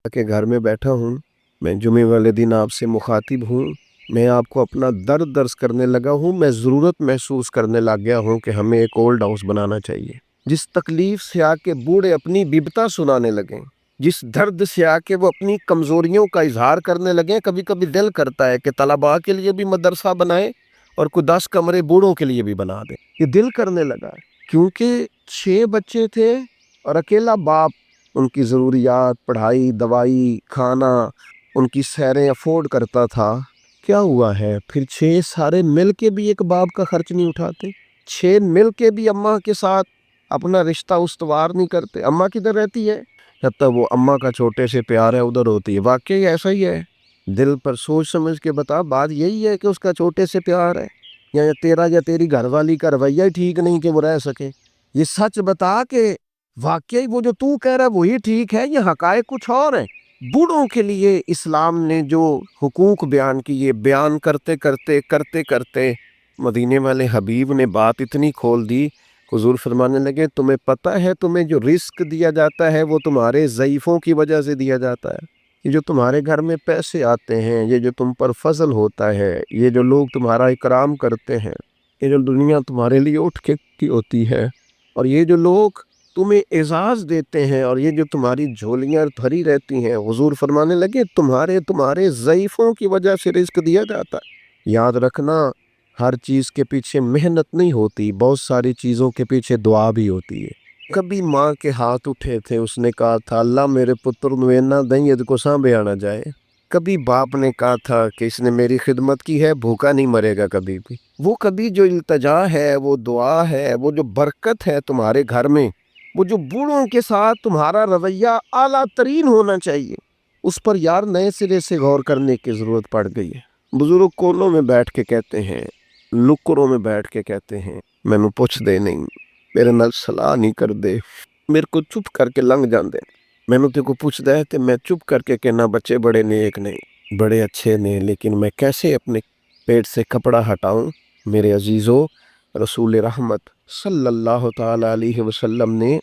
کہ گھر میں بیٹھا ہوں، میں جمعے والے دن آپ سے مخاطب ہوں، میں آپ کو اپنا درد درس کرنے لگا ہوں، میں ضرورت محسوس کرنے لگ گیا ہوں کہ ہمیں ایک اولڈ ہاؤس بنانا چاہیے، جس تکلیف سے آ کے بوڑھے اپنی ببتا سنانے لگیں، جس درد سے آ کے وہ اپنی کمزوریوں کا اظہار کرنے لگیں۔ کبھی کبھی دل کرتا ہے کہ طلباء کے لیے بھی مدرسہ بنائیں اور کوئی 10 کمرے بوڑھوں کے لیے بھی بنا دیں، یہ دل کرنے لگا کیونکہ 6 بچے تھے اور اکیلا باپ ان کی ضروریات، پڑھائی، دوائی، کھانا، ان کی سیریں افورڈ کرتا تھا۔ کیا ہوا ہے پھر 6 سارے مل کے بھی ایک باپ کا خرچ نہیں اٹھاتے، 6 مل کے بھی اماں کے ساتھ اپنا رشتہ استوار نہیں کرتے۔ اماں کدھر رہتی ہے؟ جب تک وہ اماں کا چھوٹے سے پیار ہے ادھر ہوتی ہے۔ واقعی ایسا ہی ہے؟ دل پر سوچ سمجھ کے بتا، بات یہی ہے کہ اس کا چھوٹے سے پیار ہے، یا تیرا یا تیری گھر والی کا رویہ ٹھیک نہیں کہ وہ رہ سکے؟ یہ سچ بتا کہ واقعی وہ جو تو کہہ رہا ہے وہی ٹھیک ہے، یہ حقائق کچھ اور ہیں۔ بوڑھوں کے لیے اسلام نے جو حقوق بیان کیے، بیان کرتے کرتے کرتے کرتے مدینے والے حبیب نے بات اتنی کھول دی، حضور فرمانے لگے تمہیں پتہ ہے تمہیں جو رزق دیا جاتا ہے وہ تمہارے ضعیفوں کی وجہ سے دیا جاتا ہے۔ یہ جو تمہارے گھر میں پیسے آتے ہیں، یہ جو تم پر فضل ہوتا ہے، یہ جو لوگ تمہارا اکرام کرتے ہیں، یہ جو دنیا تمہارے لیے اٹھ کے ہوتی ہے، اور یہ جو لوگ تمہیں اعزاز دیتے ہیں، اور یہ جو تمہاری جھولیاں بھری رہتی ہیں، حضور فرمانے لگے تمہارے ضعیفوں کی وجہ سے رزق دیا جاتا ہے۔ یاد رکھنا، ہر چیز کے پیچھے محنت نہیں ہوتی، بہت ساری چیزوں کے پیچھے دعا بھی ہوتی ہے۔ کبھی ماں کے ہاتھ اٹھے تھے، اس نے کہا تھا اللہ میرے پتر نو اینا دیں ید کو سانبے آنا جائے۔ کبھی باپ نے کہا تھا کہ اس نے میری خدمت کی ہے، بھوکا نہیں مرے گا کبھی بھی۔ وہ کبھی جو التجا ہے، وہ دعا ہے، وہ جو برکت ہے تمہارے گھر میں، وہ جو بوڑھوں کے ساتھ تمہارا رویہ اعلیٰ ترین ہونا چاہیے، اس پر یار نئے سرے سے غور کرنے کی ضرورت پڑ گئی ہے۔ بزرگ کونوں میں بیٹھ کے کہتے ہیں، نکروں میں بیٹھ کے کہتے ہیں، مینوں پوچھ دے نہیں، میرے نال صلاح نہیں کر دے، میرے کو چپ کر کے لنگ جاندے، مینوں تے کو پوچھ دے تے میں چپ کر کے کہنا بچے بڑے نیک نے، بڑے اچھے نے، لیکن میں کیسے اپنے پیٹ سے کپڑا ہٹاؤں؟ میرے عزیزو، رسول رحمت صلی اللہ تعالی علیہ وسلم نے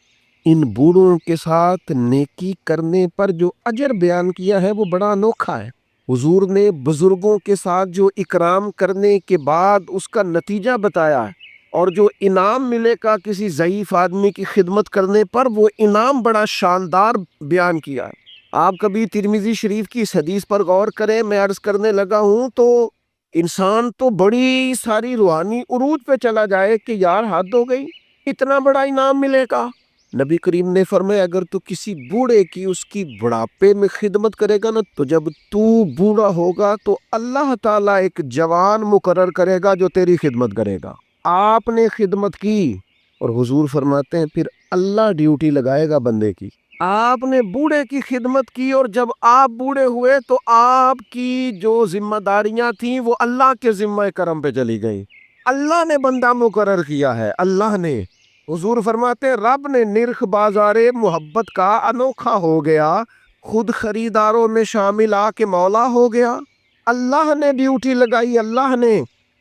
ان بوڑھوں کے ساتھ نیکی کرنے پر جو اجر بیان کیا ہے وہ بڑا انوکھا ہے۔ حضور نے بزرگوں کے ساتھ جو اکرام کرنے کے بعد اس کا نتیجہ بتایا ہے، اور جو انعام ملے گا کسی ضعیف آدمی کی خدمت کرنے پر، وہ انعام بڑا شاندار بیان کیا ہے۔ آپ کبھی ترمذی شریف کی اس حدیث پر غور کریں، میں عرض کرنے لگا ہوں تو انسان تو بڑی ساری روحانی عروج پہ چلا جائے کہ یار حد ہو گئی، اتنا بڑا انعام ملے گا۔ نبی کریم نے فرمایا اگر تو کسی بوڑھے کی اس کی بڑھاپے میں خدمت کرے گا نا، تو جب تو بوڑھا ہوگا تو اللہ تعالیٰ ایک جوان مقرر کرے گا جو تیری خدمت کرے گا۔ آپ نے خدمت کی، اور حضور فرماتے ہیں پھر اللہ ڈیوٹی لگائے گا بندے کی۔ آپ نے بوڑھے کی خدمت کی، اور جب آپ بوڑھے ہوئے تو آپ کی جو ذمہ داریاں تھیں وہ اللہ کے ذمہ کرم پہ چلی گئی۔ اللہ نے بندہ مقرر کیا ہے، اللہ نے۔ حضور فرماتے ہیں رب نے نرخ بازار محبت کا انوکھا ہو گیا، خود خریداروں میں شامل آ کے مولا ہو گیا۔ اللہ نے ڈیوٹی لگائی، اللہ نے،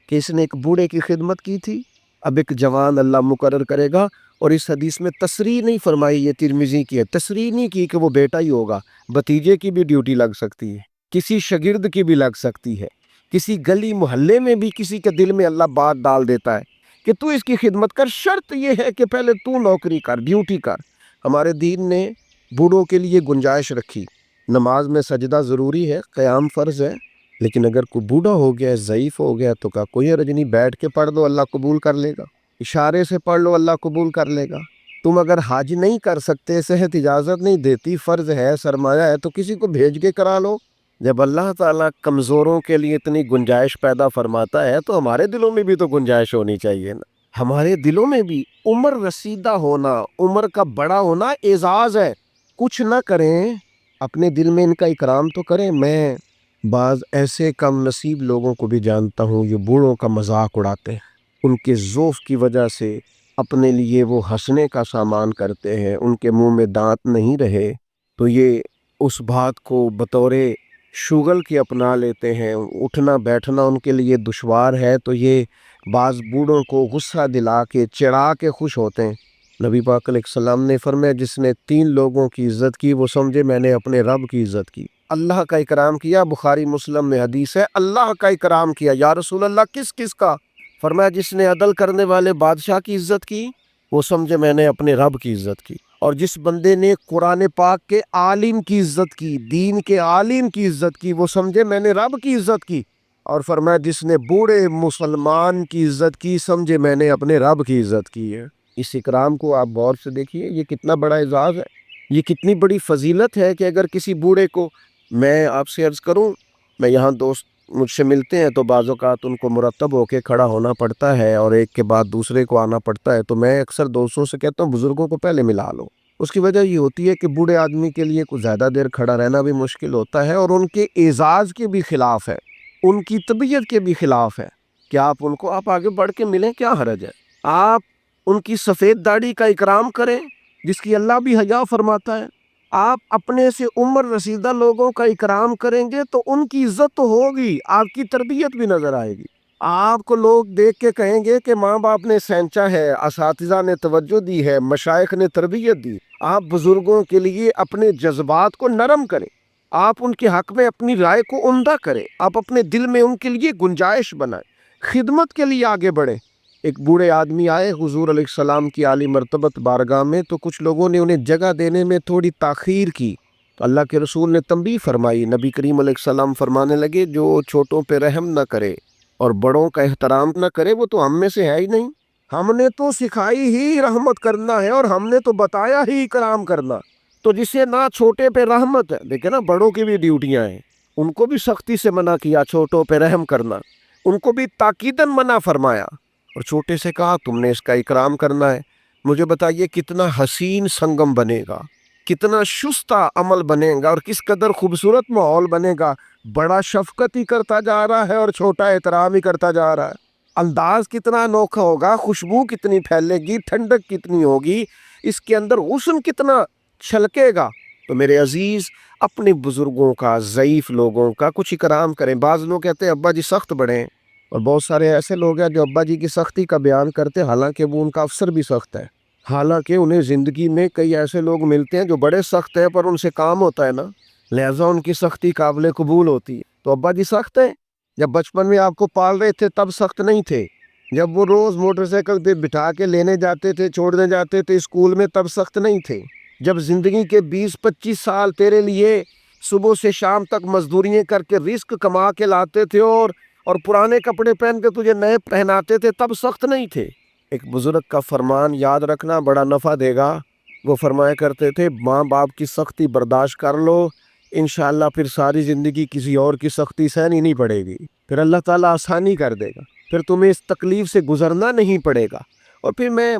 کہ اس نے ایک بوڑھے کی خدمت کی تھی، اب ایک جوان اللہ مقرر کرے گا۔ اور اس حدیث میں تصریح نہیں فرمائی، یہ ترمذی کی ہے، تصریح نہیں کی کہ وہ بیٹا ہی ہوگا، بھتیجے کی بھی ڈیوٹی لگ سکتی ہے، کسی شاگرد کی بھی لگ سکتی ہے، کسی گلی محلے میں بھی کسی کے دل میں اللہ بات ڈال دیتا ہے کہ تو اس کی خدمت کر، شرط یہ ہے کہ پہلے تو نوکری کر، ڈیوٹی کر۔ ہمارے دین نے بوڑھوں کے لیے گنجائش رکھی، نماز میں سجدہ ضروری ہے، قیام فرض ہے، لیکن اگر کوئی بوڑھا ہو گیا، ضعیف ہو گیا تو کہا کوئی حرج نہیں، بیٹھ کے پڑھ دو اللہ قبول کر لے گا، اشارے سے پڑھ لو اللہ قبول کر لے گا۔ تم اگر حج نہیں کر سکتے، صحت اجازت نہیں دیتی، فرض ہے، سرمایہ ہے، تو کسی کو بھیج کے کرا لو۔ جب اللہ تعالیٰ کمزوروں کے لیے اتنی گنجائش پیدا فرماتا ہے تو ہمارے دلوں میں بھی تو گنجائش ہونی چاہیے نا۔ ہمارے دلوں میں بھی عمر رسیدہ ہونا، عمر کا بڑا ہونا اعزاز ہے۔ کچھ نہ کریں، اپنے دل میں ان کا اکرام تو کریں۔ میں بعض ایسے کم نصیب لوگوں کو بھی جانتا ہوں جو بوڑھوں کا مذاق اڑاتے ہیں، ان کے ذوف کی وجہ سے اپنے لیے وہ ہنسنے کا سامان کرتے ہیں، ان کے منہ میں دانت نہیں رہے تو یہ اس بات کو بطور شغل کے اپنا لیتے ہیں، اٹھنا بیٹھنا ان کے لیے دشوار ہے تو یہ بعض بوڑھوں کو غصہ دلا کے چڑھا کے خوش ہوتے ہیں نبی پاک علیہ السلام نے فرمایا جس نے 3 لوگوں کی عزت کی وہ سمجھے میں نے اپنے رب کی عزت کی۔ اللہ کا اکرام کیا، بخاری مسلم میں حدیث ہے، اللہ کا اکرام کیا۔ یا رسول اللہ کس کس کا؟ فرمایا جس نے عدل کرنے والے بادشاہ کی عزت کی وہ سمجھے میں نے اپنے رب کی عزت کی، اور جس بندے نے قرآن پاک کے عالم کی عزت کی، دین کے عالم کی عزت کی، وہ سمجھے میں نے رب کی عزت کی، اور فرمایا جس نے بوڑھے مسلمان کی عزت کی سمجھے میں نے اپنے رب کی عزت کی ہے۔ اس اکرام کو آپ غور سے دیکھیے، یہ کتنا بڑا اعزاز ہے، یہ کتنی بڑی فضیلت ہے کہ اگر کسی بوڑھے کو، میں آپ سے عرض کروں، میں یہاں دوست مجھ سے ملتے ہیں تو بعض اوقات ان کو مرتب ہو کے کھڑا ہونا پڑتا ہے اور ایک کے بعد دوسرے کو آنا پڑتا ہے، تو میں اکثر دوستوں سے کہتا ہوں بزرگوں کو پہلے ملا لو۔ اس کی وجہ یہ ہوتی ہے کہ بوڑھے آدمی کے لیے کچھ زیادہ دیر کھڑا رہنا بھی مشکل ہوتا ہے، اور ان کے اعزاز کے بھی خلاف ہے، ان کی طبیعت کے بھی خلاف ہے کہ آپ آگے بڑھ کے ملیں، کیا حرج ہے؟ آپ ان کی سفید داڑھی کا اکرام کریں جس کی اللہ بھی حیا فرماتا ہے۔ آپ اپنے سے عمر رسیدہ لوگوں کا اکرام کریں گے تو ان کی عزت تو ہوگی، آپ کی تربیت بھی نظر آئے گی۔ آپ کو لوگ دیکھ کے کہیں گے کہ ماں باپ نے سینچا ہے، اساتذہ نے توجہ دی ہے، مشائخ نے تربیت دی۔ آپ بزرگوں کے لیے اپنے جذبات کو نرم کریں، آپ ان کے حق میں اپنی رائے کو عمدہ کریں، آپ اپنے دل میں ان کے لیے گنجائش بنائیں، خدمت کے لیے آگے بڑھیں۔ ایک بوڑھے آدمی آئے حضور علیہ السلام کی عالی مرتبت بارگاہ میں، تو کچھ لوگوں نے انہیں جگہ دینے میں تھوڑی تاخیر کی، تو اللہ کے رسول نے تنبیہ فرمائی۔ نبی کریم علیہ السلام فرمانے لگے جو چھوٹوں پہ رحم نہ کرے اور بڑوں کا احترام نہ کرے وہ تو ہم میں سے ہے ہی نہیں۔ ہم نے تو سکھائی ہی رحمت کرنا ہے اور ہم نے تو بتایا ہی اکرام کرنا۔ تو جسے نہ چھوٹے پہ رحمت ہے، دیکھیں نا بڑوں کی بھی ڈیوٹیاں ہیں، ان کو بھی سختی سے منع کیا چھوٹوں پہ رحم کرنا، ان کو بھی تاکیداً منع فرمایا، اور چھوٹے سے کہا تم نے اس کا اکرام کرنا ہے۔ مجھے بتائیے کتنا حسین سنگم بنے گا، کتنا شستہ عمل بنے گا، اور کس قدر خوبصورت ماحول بنے گا۔ بڑا شفقت ہی کرتا جا رہا ہے اور چھوٹا احترام ہی کرتا جا رہا ہے۔ انداز کتنا انوکھا ہوگا، خوشبو کتنی پھیلے گی، ٹھنڈک کتنی ہوگی، اس کے اندر حسن کتنا چھلکے گا۔ تو میرے عزیز اپنے بزرگوں کا، ضعیف لوگوں کا کچھ اکرام کریں۔ بعض لوگ کہتے ہیں ابا جی سخت بڑے ہیں، اور بہت سارے ایسے لوگ ہیں جو ابا جی کی سختی کا بیان کرتے ہیں، حالانکہ وہ ان کا افسر بھی سخت ہے، حالانکہ انہیں زندگی میں کئی ایسے لوگ ملتے ہیں جو بڑے سخت ہیں پر ان سے کام ہوتا ہے نا، لہٰذا ان کی سختی قابل قبول ہوتی ہے۔ تو ابا جی سخت ہیں، جب بچپن میں آپ کو پال رہے تھے تب سخت نہیں تھے، جب وہ روز موٹر سائیکل پہ بٹھا کے لینے جاتے تھے، چھوڑنے جاتے تھے اسکول میں، تب سخت نہیں تھے، جب زندگی کے 20-25 سال تیرے لیے صبح سے شام تک مزدوریاں کر کے رزق کما کے لاتے تھے اور پرانے کپڑے پہن کے تجھے نئے پہناتے تھے، تب سخت نہیں تھے۔ ایک بزرگ کا فرمان یاد رکھنا، بڑا نفع دے گا۔ وہ فرمایا کرتے تھے ماں باپ کی سختی برداشت کر لو، انشاءاللہ پھر ساری زندگی کسی اور کی سختی سہنی نہیں پڑے گی، پھر اللہ تعالیٰ آسانی کر دے گا، پھر تمہیں اس تکلیف سے گزرنا نہیں پڑے گا۔ اور پھر میں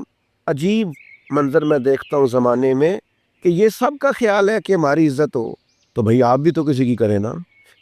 عجیب منظر میں دیکھتا ہوں زمانے میں کہ یہ سب کا خیال ہے کہ ہماری عزت ہو، تو بھئی آپ بھی تو کسی کی کریں نا۔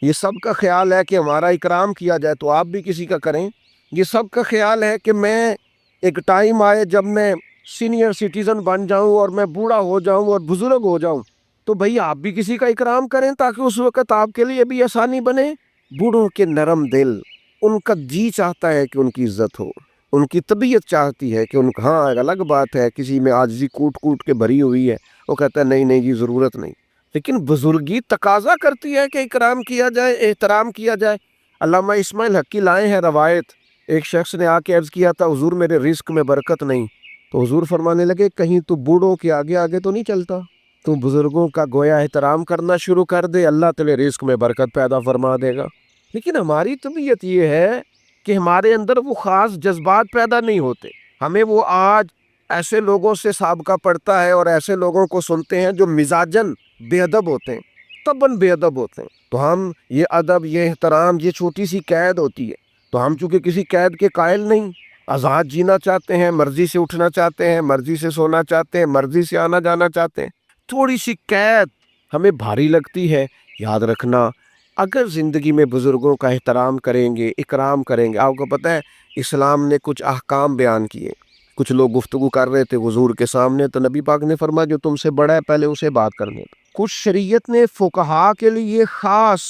یہ سب کا خیال ہے کہ ہمارا اکرام کیا جائے تو آپ بھی کسی کا کریں۔ یہ سب کا خیال ہے کہ میں ایک ٹائم آئے جب میں سینئر سٹیزن بن جاؤں اور میں بوڑھا ہو جاؤں اور بزرگ ہو جاؤں، تو بھئی آپ بھی کسی کا اکرام کریں تاکہ اس وقت آپ کے لیے بھی آسانی بنے۔ بوڑھوں کے نرم دل، ان کا جی چاہتا ہے کہ ان کی عزت ہو، ان کی طبیعت چاہتی ہے کہ ان کا، ہاں ایک الگ بات ہے کسی میں عاجزی کوٹ کوٹ کے بھری ہوئی ہے، وہ کہتا ہے نہیں نہیں جی ضرورت نہیں، لیکن بزرگی تقاضا کرتی ہے کہ اکرام کیا جائے، احترام کیا جائے۔ علامہ اسماعیل حقی لائے ہیں روایت، ایک شخص نے آ کے عرض کیا تھا حضور میرے رزق میں برکت نہیں، تو حضور فرمانے لگے کہیں تو بوڑھوں کے آگے آگے تو نہیں چلتا، تو بزرگوں کا گویا احترام کرنا شروع کر دے، اللہ تیرے رزق میں برکت پیدا فرما دے گا۔ لیکن ہماری طبیعت یہ ہے کہ ہمارے اندر وہ خاص جذبات پیدا نہیں ہوتے، ہمیں وہ آج ایسے لوگوں سے سابقہ پڑتا ہے اور ایسے لوگوں کو سنتے ہیں جو مزاجن بے ادب ہوتے ہیں، طبعاً بے ادب ہوتے ہیں، تو ہم یہ ادب، یہ احترام، یہ چھوٹی سی قید ہوتی ہے، تو ہم چونکہ کسی قید کے قائل نہیں، آزاد جینا چاہتے ہیں، مرضی سے اٹھنا چاہتے ہیں، مرضی سے سونا چاہتے ہیں، مرضی سے آنا جانا چاہتے ہیں، تھوڑی سی قید ہمیں بھاری لگتی ہے۔ یاد رکھنا اگر زندگی میں بزرگوں کا احترام کریں گے، اکرام کریں گے، آپ کو پتہ ہے اسلام نے کچھ احکام بیان کیے، کچھ لوگ گفتگو کر رہے تھے حضور کے سامنے، تو نبی پاک نے فرمایا جو تم سے بڑا ہے پہلے اسے بات کرنے دو۔ کچھ شریعت نے فقہا کے لیے خاص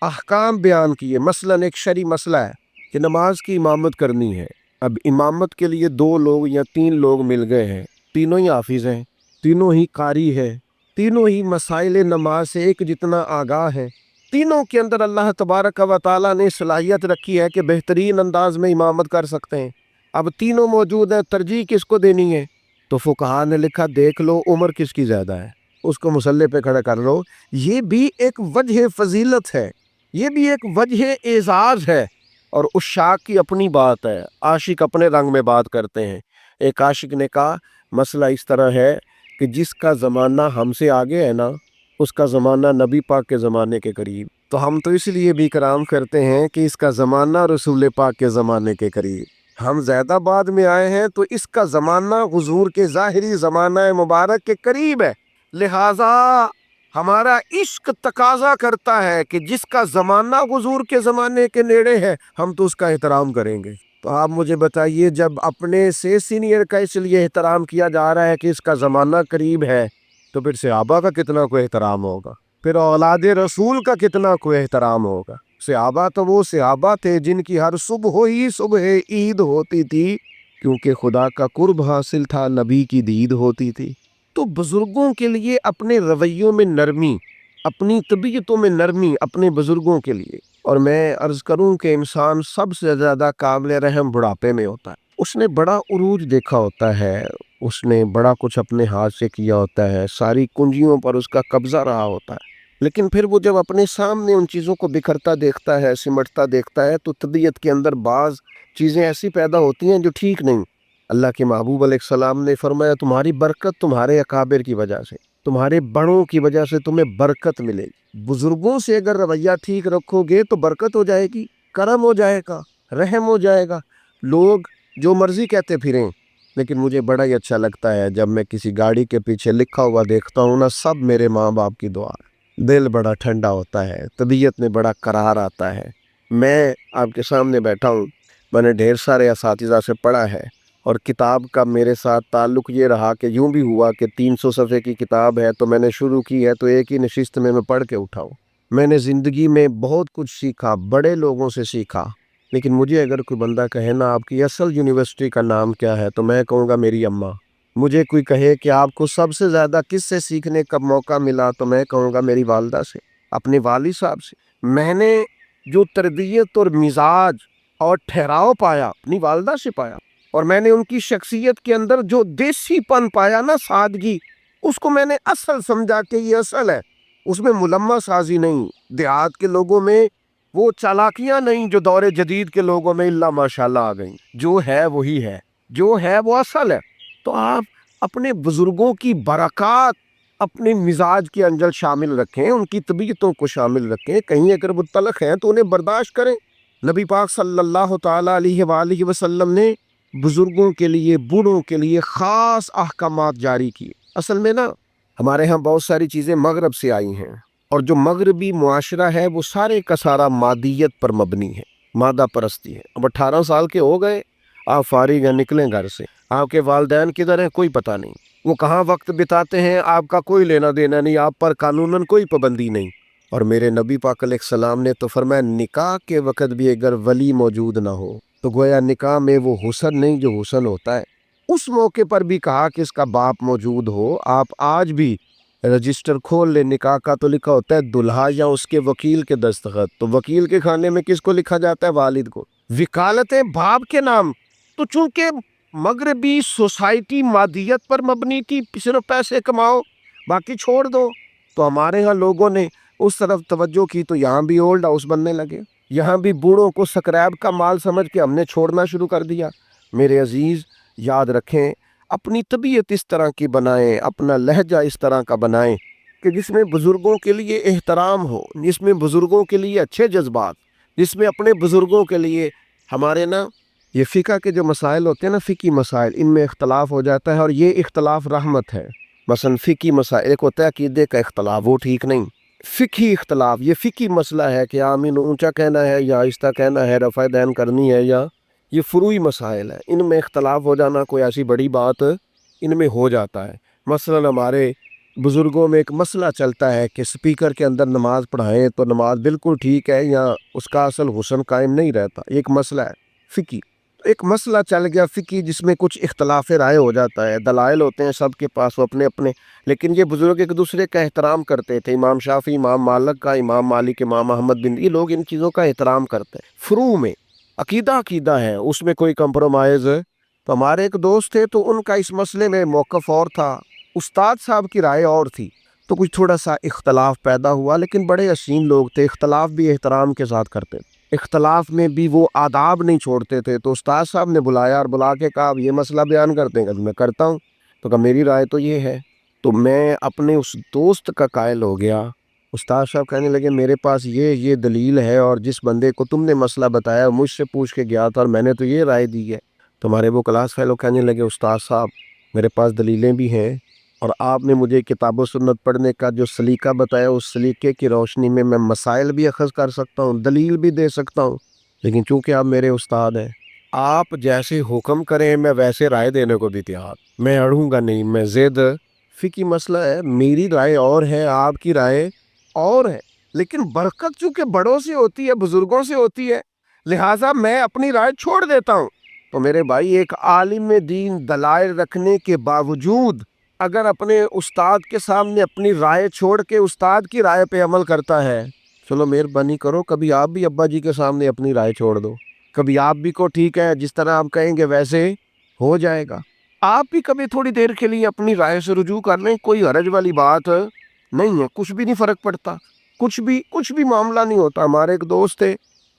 احکام بیان کیے، مثلا ایک شرعی مسئلہ ہے کہ نماز کی امامت کرنی ہے، اب امامت کے لیے 2 لوگ یا 3 لوگ مل گئے ہیں، تینوں ہی حافظ ہیں، تینوں ہی قاری ہے، تینوں ہی مسائل نماز سے ایک جتنا آگاہ ہے، تینوں کے اندر اللہ تبارک و تعالیٰ نے صلاحیت رکھی ہے کہ بہترین انداز میں امامت کر سکتے ہیں۔ اب تینوں موجود ہیں، ترجیح کس کو دینی ہے؟ تو فقہا نے لکھا دیکھ لو عمر کس کی زیادہ ہے، اس کو مصلی پہ کھڑا کر لو۔ یہ بھی ایک وجہ فضیلت ہے، یہ بھی ایک وجہ اعزاز ہے، اور عشاق کی اپنی بات ہے، عاشق اپنے رنگ میں بات کرتے ہیں۔ ایک عاشق نے کہا مسئلہ اس طرح ہے کہ جس کا زمانہ ہم سے آگے ہے نا، اس کا زمانہ نبی پاک کے زمانے کے قریب، تو ہم تو اس لیے بھی کرام کرتے ہیں کہ اس کا زمانہ رسول پاک کے زمانے کے قریب، ہم زیادہ بعد میں آئے ہیں تو اس کا زمانہ حضور کے ظاہری زمانہ مبارک کے قریب ہے، لہٰذا ہمارا عشق تقاضا کرتا ہے کہ جس کا زمانہ حضور کے زمانے کے نیڑے ہے ہم تو اس کا احترام کریں گے۔ تو آپ مجھے بتائیے جب اپنے سے سینئر کا اس لیے احترام کیا جا رہا ہے کہ اس کا زمانہ قریب ہے، تو پھر صحابہ کا کتنا کوئی احترام ہوگا، پھر اولاد رسول کا کتنا کوئی احترام ہوگا۔ صحابہ تو وہ صحابہ تھے جن کی ہر صبح ہی صبح عید ہوتی تھی، کیونکہ خدا کا قرب حاصل تھا، نبی کی دید ہوتی تھی۔ تو بزرگوں کے لیے اپنے رویوں میں نرمی، اپنی طبیعتوں میں نرمی اپنے بزرگوں کے لیے۔ اور میں عرض کروں کہ انسان سب سے زیادہ قابل رحم بڑھاپے میں ہوتا ہے، اس نے بڑا عروج دیکھا ہوتا ہے، اس نے بڑا کچھ اپنے ہاتھ سے کیا ہوتا ہے، ساری کنجیوں پر اس کا قبضہ رہا ہوتا ہے، لیکن پھر وہ جب اپنے سامنے ان چیزوں کو بکھرتا دیکھتا ہے، سمٹتا دیکھتا ہے، تو طبیعت کے اندر بعض چیزیں ایسی پیدا ہوتی ہیں جو ٹھیک نہیں۔ اللہ کے محبوب علیہ السلام نے فرمایا تمہاری برکت تمہارے اکابر کی وجہ سے، تمہارے بڑوں کی وجہ سے تمہیں برکت ملے گی۔ بزرگوں سے اگر رویہ ٹھیک رکھو گے تو برکت ہو جائے گی، کرم ہو جائے گا، رحم ہو جائے گا۔ لوگ جو مرضی کہتے پھریں، لیکن مجھے بڑا ہی اچھا لگتا ہے جب میں کسی گاڑی کے پیچھے لکھا ہوا دیکھتا ہوں نا سب میرے ماں باپ کی دعا ہے، دل بڑا ٹھنڈا ہوتا ہے، طبیعت میں بڑا قرار آتا ہے۔ میں آپ کے سامنے بیٹھا ہوں، میں نے ڈھیر سارے اساتذہ سے پڑھا ہے، اور کتاب کا میرے ساتھ تعلق یہ رہا کہ یوں بھی ہوا کہ 300 صفحے کی کتاب ہے تو میں نے شروع کی ہے تو ایک ہی نشست میں پڑھ کے اٹھاؤں۔ میں نے زندگی میں بہت کچھ سیکھا، بڑے لوگوں سے سیکھا، لیکن مجھے اگر کوئی بندہ کہے نا آپ کی اصل یونیورسٹی کا نام کیا ہے تو میں کہوں گا میری اماں۔ مجھے کوئی کہے کہ آپ کو سب سے زیادہ کس سے سیکھنے کا موقع ملا تو میں کہوں گا میری والدہ سے، اپنے والد صاحب سے۔ میں نے جو تربیت اور مزاج اور ٹھہراؤ پایا اپنی والدہ سے پایا، اور میں نے ان کی شخصیت کے اندر جو دیسی پن پایا نا، سادگی، اس کو میں نے اصل سمجھا کہ یہ اصل ہے، اس میں ملمہ سازی نہیں، دیہات کے لوگوں میں وہ چالاکیاں نہیں جو دور جدید کے لوگوں میں اللہ ماشاءاللہ آ گئیں۔ جو ہے وہی ہے، جو ہے وہ اصل ہے۔ تو آپ اپنے بزرگوں کی برکات اپنے مزاج کے اندر شامل رکھیں، ان کی طبیعتوں کو شامل رکھیں، کہیں اگر وہ تلخ ہیں تو انہیں برداشت کریں۔ نبی پاک صلی اللہ تعالیٰ علیہ وآلہ وسلم نے بزرگوں کے لیے، بوڑھوں کے لیے خاص احکامات جاری کیے۔ اصل میں نا ہمارے ہاں بہت ساری چیزیں مغرب سے آئی ہیں، اور جو مغربی معاشرہ ہے وہ سارے کا سارا مادیت پر مبنی ہے، مادہ پرستی ہے۔ اب 18 سال کے ہو گئے، آپ فارغ ہیں، نکلیں گھر سے، آپ کے والدین کدھر ہیں کوئی پتہ نہیں، وہ کہاں وقت بتاتے ہیں آپ کا کوئی لینا دینا نہیں، آپ پر قانوناً کوئی پابندی نہیں۔ اور میرے نبی پاک علیہ السلام نے تو فرمایا نکاح کے وقت بھی اگر ولی موجود نہ ہو تو گویا نکاح میں وہ حسن نہیں جو حسن ہوتا ہے۔ اس موقع پر بھی کہا کہ اس کا باپ موجود ہو۔ آپ آج بھی رجسٹر کھول لے نکاح کا تو لکھا ہوتا ہے دلہا یا اس کے وکیل کے دستخط، تو وکیل کے کھانے میں کس کو لکھا جاتا ہے؟ والد کو۔ وکالتیں باپ کے نام، تو چونکہ مغربی سوسائٹی مادیت پر مبنی تھی، صرف پیسے کماؤ باقی چھوڑ دو، تو ہمارے ہاں لوگوں نے اس طرف توجہ کی تو یہاں بھی اولڈ ہاؤس بننے لگے، یہاں بھی بوڑھوں کو سکریب کا مال سمجھ کے ہم نے چھوڑنا شروع کر دیا۔ میرے عزیز یاد رکھیں، اپنی طبیعت اس طرح کی بنائیں، اپنا لہجہ اس طرح کا بنائیں کہ جس میں بزرگوں کے لیے احترام ہو، جس میں بزرگوں کے لیے اچھے جذبات، جس میں اپنے بزرگوں کے لیے ہمارے نا یہ فقہ کے جو مسائل ہوتے ہیں نا، فقہی مسائل، ان میں اختلاف ہو جاتا ہے، اور یہ اختلاف رحمت ہے۔ مثلا فقہی مسائل، ایک ہوتا ہے عقیدے کا اختلاف، وہ ٹھیک نہیں۔ فقہی اختلاف، یہ فقہی مسئلہ ہے کہ آمین اونچا کہنا ہے یا آہستہ کہنا ہے، رفع دین کرنی ہے، یا یہ فروعی مسائل ہیں، ان میں اختلاف ہو جانا کوئی ایسی بڑی بات ان میں ہو جاتا ہے۔ مثلا ہمارے بزرگوں میں ایک مسئلہ چلتا ہے کہ سپیکر کے اندر نماز پڑھائیں تو نماز بالکل ٹھیک ہے یا اس کا اصل حسن قائم نہیں رہتا، ایک مسئلہ ہے فقہی۔ ایک مسئلہ چل گیا فقہی جس میں کچھ اختلاف رائے ہو جاتا ہے، دلائل ہوتے ہیں سب کے پاس وہ اپنے اپنے، لیکن یہ بزرگ ایک دوسرے کا احترام کرتے تھے، امام شافعی امام مالک کا، امام مالک امام احمد بن، یہ لوگ ان چیزوں کا احترام کرتے ہیں۔ فروع میں عقیدہ عقیدہ ہے، اس میں کوئی کمپرومائز ہے۔ تو ہمارے ایک دوست تھے تو ان کا اس مسئلے میں موقف اور تھا، استاد صاحب کی رائے اور تھی، تو کچھ تھوڑا سا اختلاف پیدا ہوا، لیکن بڑے حسین لوگ تھے، اختلاف بھی احترام کے ساتھ کرتے تھے، اختلاف میں بھی وہ آداب نہیں چھوڑتے تھے۔ تو استاد صاحب نے بلایا اور بلا کے کہا اب یہ مسئلہ بیان کرتے ہیں، کہ میں کرتا ہوں، تو کہا میری رائے تو یہ ہے۔ تو میں اپنے اس دوست کا قائل ہو گیا۔ استاد صاحب کہنے لگے میرے پاس یہ دلیل ہے، اور جس بندے کو تم نے مسئلہ بتایا مجھ سے پوچھ کے گیا تھا اور میں نے تو یہ رائے دی ہے۔ تمہارے وہ کلاس فیلو کہنے لگے استاد صاحب میرے پاس دلیلیں بھی ہیں، اور آپ نے مجھے کتاب و سنت پڑھنے کا جو سلیقہ بتایا اس سلیقے کی روشنی میں مسائل بھی اخذ کر سکتا ہوں، دلیل بھی دے سکتا ہوں، لیکن چونکہ آپ میرے استاد ہیں، آپ جیسے حکم کریں میں ویسے رائے دینے کو بھی تیار، میں اڑوں گا نہیں، میں زید فقہی مسئلہ ہے، میری رائے اور ہے، آپ کی رائے اور ہے، لیکن برکت چونکہ بڑوں سے ہوتی ہے، بزرگوں سے ہوتی ہے، لہٰذا میں اپنی رائے چھوڑ دیتا ہوں۔ تو میرے بھائی ایک عالم دین دلائل رکھنے کے باوجود اگر اپنے استاد کے سامنے اپنی رائے چھوڑ کے استاد کی رائے پہ عمل کرتا ہے، چلو مہربانی کرو کبھی آپ بھی ابا جی کے سامنے اپنی رائے چھوڑ دو، کبھی آپ بھی کو ٹھیک ہے جس طرح آپ کہیں گے ویسے ہو جائے گا، آپ بھی کبھی تھوڑی دیر کے لیے اپنی رائے سے رجوع کر لیں، کوئی حرج والی بات نہیں ہے، کچھ بھی نہیں فرق پڑتا، کچھ بھی معاملہ نہیں ہوتا۔ ہمارے ایک دوست تھے،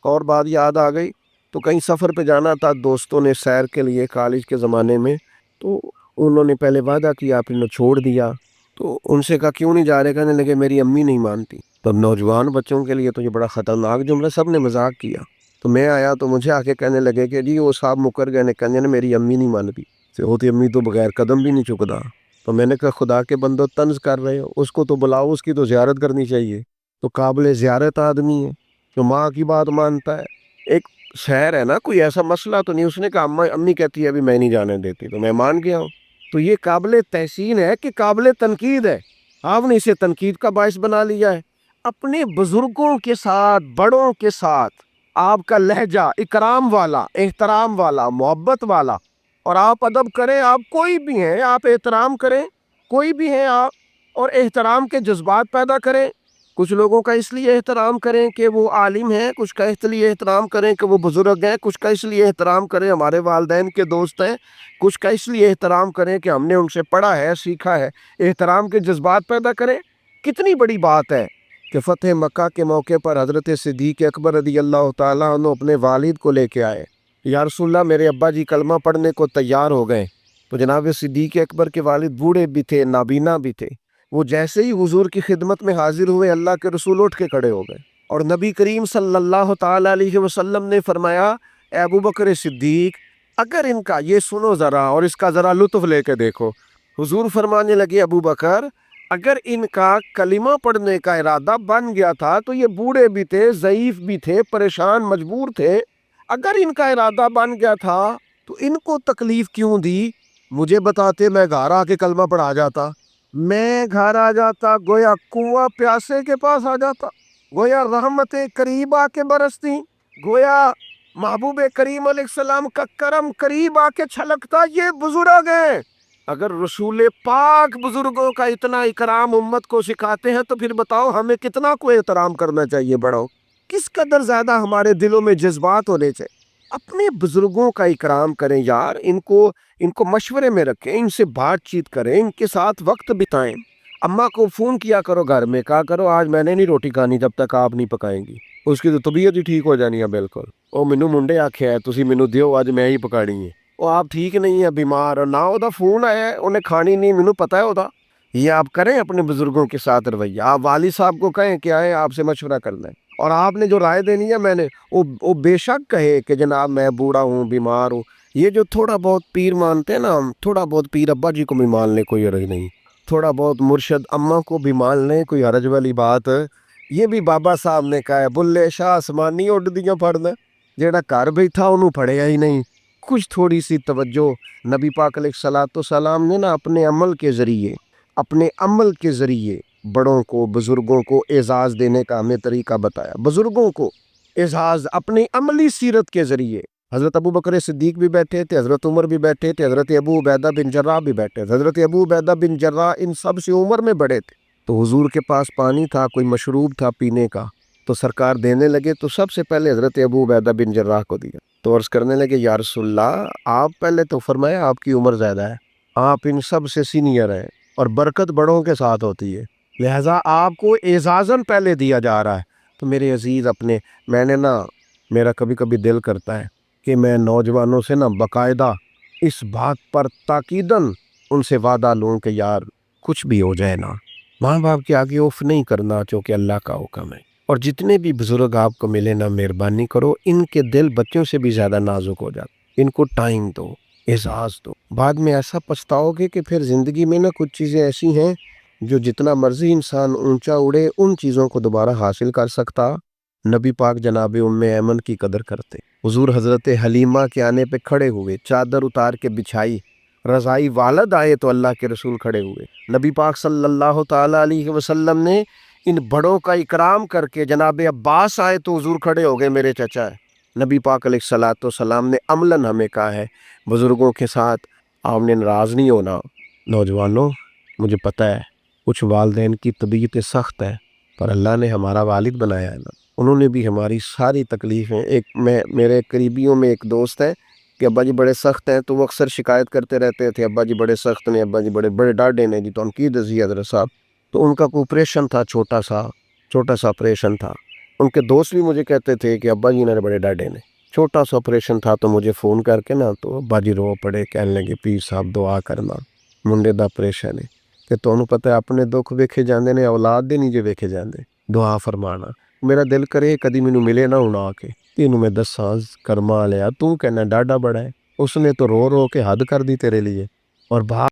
اور بات یاد آ گئی، تو کہیں سفر پہ جانا تھا دوستوں نے سیر کے لیے کالج کے زمانے میں، تو انہوں نے پہلے وعدہ کیا پھر انہوں چھوڑ دیا، تو ان سے کہا کیوں نہیں جا رہے، کہنے لگے میری امی نہیں مانتی۔ تو نوجوان بچوں کے لیے تو یہ بڑا خطرناک جملہ، سب نے مذاق کیا، تو میں آیا تو مجھے آ کے کہنے لگے کہ جی وہ صاحب مکر گئے، کہنے میری امی نہیں مانتی، سے ہوتی امی تو بغیر قدم بھی نہیں چکتا۔ تو میں نے کہا خدا کے بندو طنز کر رہے ہو، اس کو تو بلاؤ، اس کی تو زیارت کرنی چاہیے، تو قابل زیارت آدمی ہے جو ماں کی بات مانتا ہے۔ ایک شہر ہے نا، کوئی ایسا مسئلہ تو نہیں، اس نے کہا امی کہتی ہے ابھی میں نہیں جانے دیتی، تو میں مان گیا ہوں، تو یہ قابل تحسین ہے کہ قابل تنقید ہے، آپ نے اسے تنقید کا باعث بنا لیا ہے۔ اپنے بزرگوں کے ساتھ، بڑوں کے ساتھ آپ کا لہجہ اکرام والا، احترام والا، محبت والا، اور آپ ادب کریں، آپ کوئی بھی ہیں، آپ احترام کریں، کوئی بھی ہیں آپ، اور احترام کے جذبات پیدا کریں۔ کچھ لوگوں کا اس لیے احترام کریں کہ وہ عالم ہیں، کچھ کا اس لیے احترام کریں کہ وہ بزرگ ہیں، کچھ کا اس لیے احترام کریں ہمارے والدین کے دوست ہیں، کچھ کا اس لیے احترام کریں کہ ہم نے ان سے پڑھا ہے، سیکھا ہے، احترام کے جذبات پیدا کریں۔ کتنی بڑی بات ہے کہ فتح مکہ کے موقع پر حضرت صدیق اکبر رضی اللہ تعالیٰ عنہ اپنے والد کو لے کے آئے، یا رسول اللہ میرے ابا جی کلمہ پڑھنے کو تیار ہو گئے، تو جناب صدیق اکبر کے والد بوڑھے بھی تھے، نابینا بھی تھے، وہ جیسے ہی حضور کی خدمت میں حاضر ہوئے اللہ کے رسول اٹھ کے کھڑے ہو گئے، اور نبی کریم صلی اللہ تعالیٰ علیہ وسلم نے فرمایا اے ابو بکر صدیق اگر ان کا یہ سنو ذرا اور اس کا ذرا لطف لے کے دیکھو، حضور فرمانے لگے ابو بکر اگر ان کا کلمہ پڑھنے کا ارادہ بن گیا تھا تو یہ بوڑھے بھی تھے، ضعیف بھی تھے، پریشان مجبور تھے، اگر ان کا ارادہ بن گیا تھا تو ان کو تکلیف کیوں دی؟ مجھے بتاتے میں گھر آ کے کلمہ پڑھا جاتا، میں گھر آ جاتا، گویا کنواں پیاسے کے پاس آ جاتا، گویا رحمتیں قریب آ کے برستی، گویا محبوب کریم علیہ السلام کا کرم قریب آ کے چھلکتا۔ یہ بزرگ ہیں، اگر رسول پاک بزرگوں کا اتنا اکرام امت کو سکھاتے ہیں تو پھر بتاؤ ہمیں کتنا کو احترام کرنا چاہیے بڑوں، کس قدر زیادہ ہمارے دلوں میں جذبات ہونے چاہیے۔ اپنے بزرگوں کا اکرام کریں یار، ان کو مشورے میں رکھیں، ان سے بات چیت کریں، ان کے ساتھ وقت بتائیں۔ اماں کو فون کیا کرو گھر میں، کہا کرو آج میں نے نہیں روٹی کھانی جب تک آپ نہیں پکائیں گی، اس کی تو طبیعت ہی ٹھیک ہو جانی ہے بالکل، او مینوں منڈے آکھیا ہے تسی مینوں دیو اج میں ہی پکانی ہے، وہ آپ ٹھیک نہیں ہے، بیمار، اور نہ وہ فون آیا ہے انہیں کھانی نہیں، مینوں پتہ ہے وہ۔ یہ آپ کریں اپنے بزرگوں کے ساتھ رویہ، آپ والد صاحب کو کہیں کہ آئے آپ سے مشورہ کر لیں، اور آپ نے جو رائے دینی ہے میں نے وہ بے شک کہے کہ جناب میں بوڑھا ہوں، بیمار ہوں۔ یہ جو تھوڑا بہت پیر مانتے ہیں نا ہم، تھوڑا بہت پیر ابا جی کو بھی مان لیں کوئی حرج نہیں، تھوڑا بہت مرشد اماں کو بھی مان لیں کوئی حرج والی بات، یہ بھی بابا صاحب نے کہا ہے بلے شاہ آسمانی اڈ دیاں پڑھنا، جیڑا گھر بیٹھا انہوں پڑھیا ہی نہیں۔ کچھ تھوڑی سی توجہ نبی پاک علیہ الصلوۃ والسلام نے نا اپنے عمل کے ذریعے بڑوں کو، بزرگوں کو اعزاز دینے کا ہمیں طریقہ بتایا، بزرگوں کو اعزاز اپنی عملی سیرت کے ذریعے حضرت ابو بکر صدیق بھی بیٹھے تھے، حضرت عمر بھی بیٹھے تھے، حضرت ابو عبیدہ بن جراح بھی بیٹھے تھے۔ حضرت ابو عبیدہ بن جراح ان سب سے عمر میں بڑے تھے، تو حضور کے پاس پانی تھا، کوئی مشروب تھا پینے کا، تو سرکار دینے لگے تو سب سے پہلے حضرت ابو عبیدہ بن جراح کو دیا، تو عرض کرنے لگے یا رسول اللہ آپ پہلے تو فرمایا آپ کی عمر زیادہ ہے، آپ ان سب سے سینئر ہیں اور برکت بڑوں کے ساتھ ہوتی ہے، لہٰذا آپ کو اعزازاً پہلے دیا جا رہا ہے۔ تو میرے عزیز اپنے میرا کبھی کبھی دل کرتا ہے کہ میں نوجوانوں سے باقاعدہ اس بات پر تاکیداً ان سے وعدہ لوں کہ یار کچھ بھی ہو جائے نا، ماں باپ کے آگے اف نہیں کرنا، چونکہ اللہ کا حکم ہے۔ اور جتنے بھی بزرگ آپ کو ملے نا، مہربانی کرو، ان کے دل بچوں سے بھی زیادہ نازک ہو جاتے، ان کو ٹائم دو، اعزاز دو۔ بعد میں ایسا پچھتاؤ گے کہ پھر زندگی میں کچھ چیزیں ایسی ہیں جو جتنا مرضی انسان اونچا اڑے ان چیزوں کو دوبارہ حاصل کر سکتا۔ نبی پاک جناب ام ایمن کی قدر کرتے، حضور حضرت حلیمہ کے آنے پہ کھڑے ہوئے، چادر اتار کے بچھائی، رضائی والد آئے تو اللہ کے رسول کھڑے ہوئے، نبی پاک صلی اللہ تعالیٰ علیہ وسلم نے ان بڑوں کا اکرام کر کے، جناب عباس آئے تو حضور کھڑے ہو گئے، میرے چچا ہے۔ نبی پاک علیہ الصلوۃ والسلام نے عملاً ہمیں کہا ہے بزرگوں کے ساتھ آپ نے ناراض نہیں ہونا۔ نوجوانوں، مجھے پتہ ہے کچھ والدین کی طبیعت سخت ہے، پر اللہ نے ہمارا والد بنایا ہے نا، انہوں نے بھی ہماری ساری تکلیفیں، میرے قریبیوں میں ایک دوست ہے کہ ابا جی بڑے سخت ہیں، تو وہ اکثر شکایت کرتے رہتے تھے ابا جی بڑے سخت نے، ابا جی بڑے بڑے ڈاڈے نے جی، تو ہم کی دسی حضرت صاحب، تو ان کا کوئی آپریشن تھا، چھوٹا سا آپریشن تھا، ان کے دوست بھی مجھے کہتے تھے کہ ابا جی نے بڑے ڈاڈے نے، چھوٹا سا آپریشن تھا، تو مجھے فون کر کے تو ابا جی رو پڑے، کہنے لگے پیر صاحب دعا کرنا، منڈے دا آپریشن ہے کہ تمہیں پتہ ہے اپنے دکھ ویکھے جاندے نے، اولاد دے نہیں جے ویکھے جاندے، دعا فرمانا۔ میرا دل کرے کدی مینوں ملے نہ ہونا آ کے، تینوں میں دساں کرما لیا، تو کہنا ڈاڈا بڑا ہے، اس نے تو رو رو کے حد کر دی تیرے لیے، اور